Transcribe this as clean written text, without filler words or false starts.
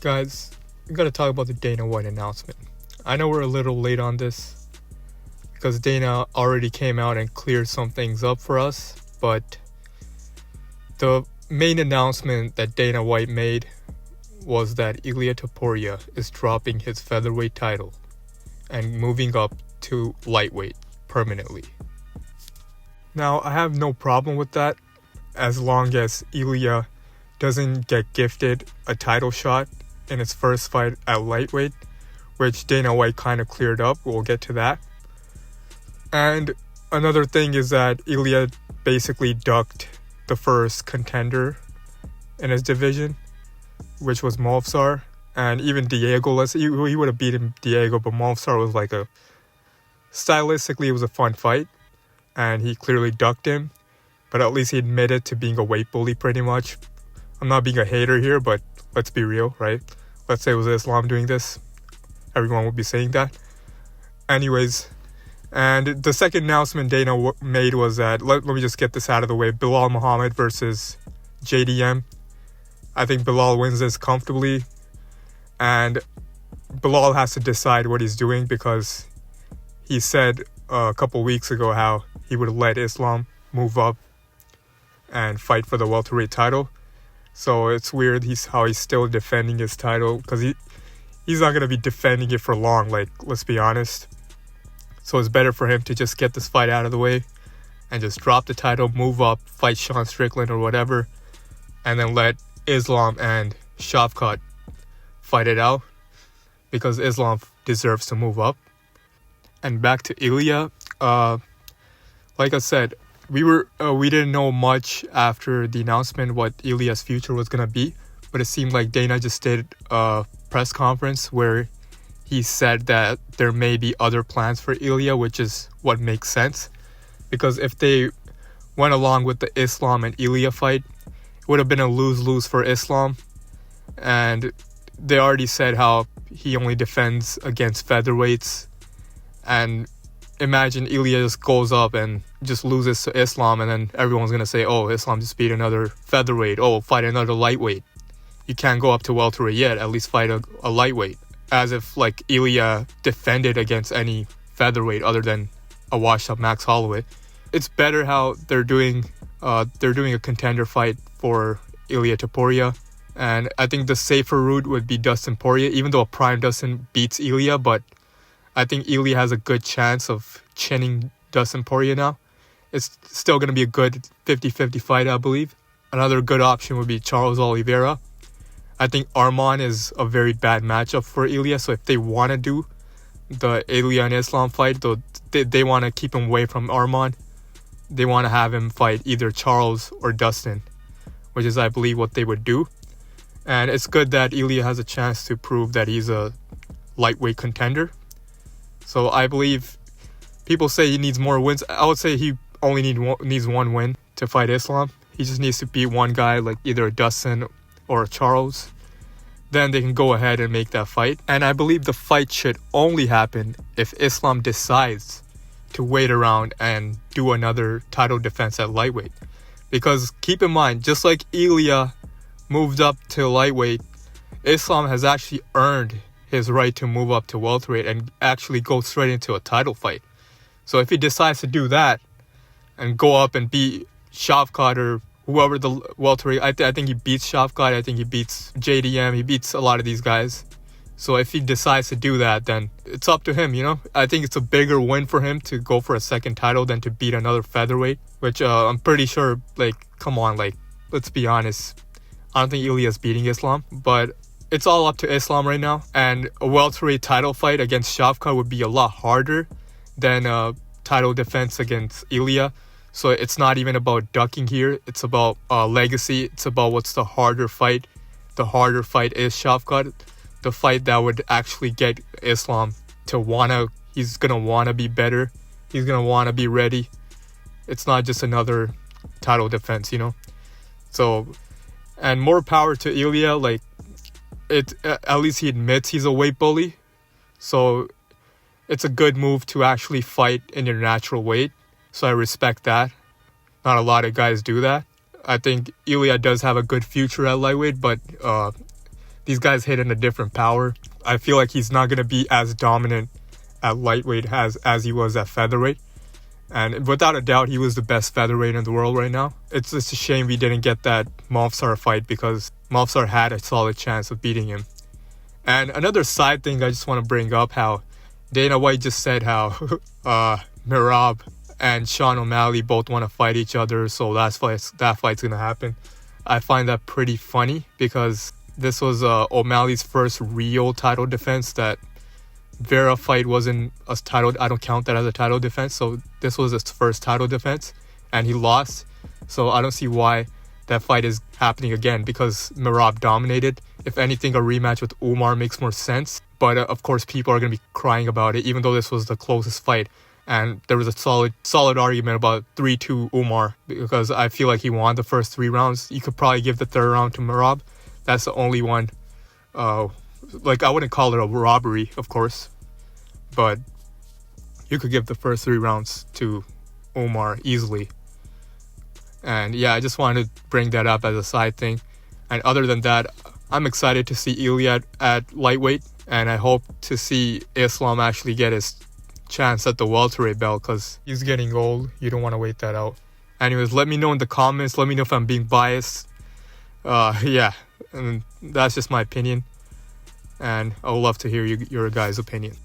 Guys, we gotta talk about the Dana White announcement. I know we're a little late on this because Dana already came out and cleared some things up for us, but the main announcement that Dana White made was that Ilia Topuria is dropping his featherweight title and moving up to lightweight permanently. Now, I have no problem with that as long as Ilia doesn't get gifted a title shot in his first fight at lightweight, which Dana White kind of cleared up. We'll get to that. And another thing is that Ilia basically ducked the first contender in his division, which was Movsar. And even Diego, he would have beaten Diego, but Movsar was stylistically it was a fun fight. And he clearly ducked him. But at least he admitted to being a weight bully pretty much. I'm not being a hater here, but let's be real, right? Let's say it was Islam doing this. Everyone would be saying that. Anyways, and the second announcement Dana made was that, let me just get this out of the way, Belal Muhammad versus JDM. I think Belal wins this comfortably. And Belal has to decide what he's doing because he said a couple weeks ago how he would let Islam move up and fight for the welterweight title. So it's weird how he's still defending his title because he's not going to be defending it for long, let's be honest. So it's better for him to just get this fight out of the way and just drop the title, move up, fight Sean Strickland or whatever, and then let Islam and Shavkat fight it out because Islam deserves to move up. And back to Ilia, like I said, we didn't know much after the announcement what Ilia's future was going to be, but it seemed like Dana just did a press conference where he said that there may be other plans for Ilia, which is what makes sense. Because if they went along with the Islam and Ilia fight, it would have been a lose-lose for Islam. And they already said how he only defends against featherweights. And imagine Ilia just goes up and just loses to Islam, and then everyone's going to say, oh, Islam just beat another featherweight. Oh, fight another lightweight. You can't go up to welterweight yet. At least fight a lightweight. As if, Ilia defended against any featherweight other than a washed-up Max Holloway. It's better how they're doing a contender fight for Ilia Topuria. And I think the safer route would be Dustin Poirier, even though a prime Dustin beats Ilia, but I think Ilia has a good chance of chinning Dustin Poirier now. It's still going to be a good 50-50 fight, I believe. Another good option would be Charles Oliveira. I think Arman is a very bad matchup for Ilia, so if they want to do the Ilia and Islam fight, they want to keep him away from Arman. They want to have him fight either Charles or Dustin, which is, I believe, what they would do. And it's good that Ilia has a chance to prove that he's a lightweight contender. So I believe people say he needs more wins. I would say he only needs one win to fight Islam. He just needs to beat one guy, like either a Dustin or a Charles. Then they can go ahead and make that fight. And I believe the fight should only happen if Islam decides to wait around and do another title defense at lightweight. Because keep in mind, just like Ilia moved up to lightweight, Islam has actually earned his right to move up to welterweight and actually go straight into a title fight. So if he decides to do that and go up and beat Shavkat or whoever the welterweight, I think he beats Shavkat, I think he beats JDM, he beats a lot of these guys. So if he decides to do that, then it's up to him, I think it's a bigger win for him to go for a second title than to beat another featherweight, which I'm pretty sure, come on, let's be honest. I don't think Ilia's beating Islam, but it's all up to Islam right now. And a welterweight title fight against Shavkat would be a lot harder than a title defense against Ilia. So it's not even about ducking here. It's about legacy. It's about what's the harder fight. The harder fight is Shavkat. The fight that would actually get Islam to he's going to want to be better. He's going to want to be ready. It's not just another title defense, So, and more power to Ilia, at least he admits he's a weight bully. So it's a good move to actually fight in your natural weight. So I respect that. Not a lot of guys do that. I think Ilia does have a good future at lightweight, but These guys hit in a different power. I feel like he's not going to be as dominant at lightweight as he was at featherweight. And without a doubt, he was the best featherweight in the world right now. It's just a shame we didn't get that Movsar fight because Movsar had a solid chance of beating him. And another side thing I just want to bring up, how Dana White just said how Merab and Sean O'Malley both want to fight each other, so that fight's going to happen. I find that pretty funny because this was O'Malley's first real title defense. That Vera fight wasn't a title. I don't count that as a title defense. So this was his first title defense, and he lost. So I don't see why that fight is happening again because Merab dominated. If anything, a rematch with Umar makes more sense. But of course, people are going to be crying about it, even though this was the closest fight. And there was a solid argument about 3-2 Umar because I feel like he won the first 3 rounds. You could probably give the third round to Merab. That's the only one. I wouldn't call it a robbery, of course, but you could give the first 3 rounds to Umar easily. And yeah, I just wanted to bring that up as a side thing. And other than that, I'm excited to see Ilia at lightweight, and I hope to see Islam actually get his chance at the welterweight belt because he's getting old. You don't want to wait that out. Anyways, let me know in the comments. Let me know if I'm being biased. Yeah, and that's just my opinion. And I would love to hear your guys' opinion.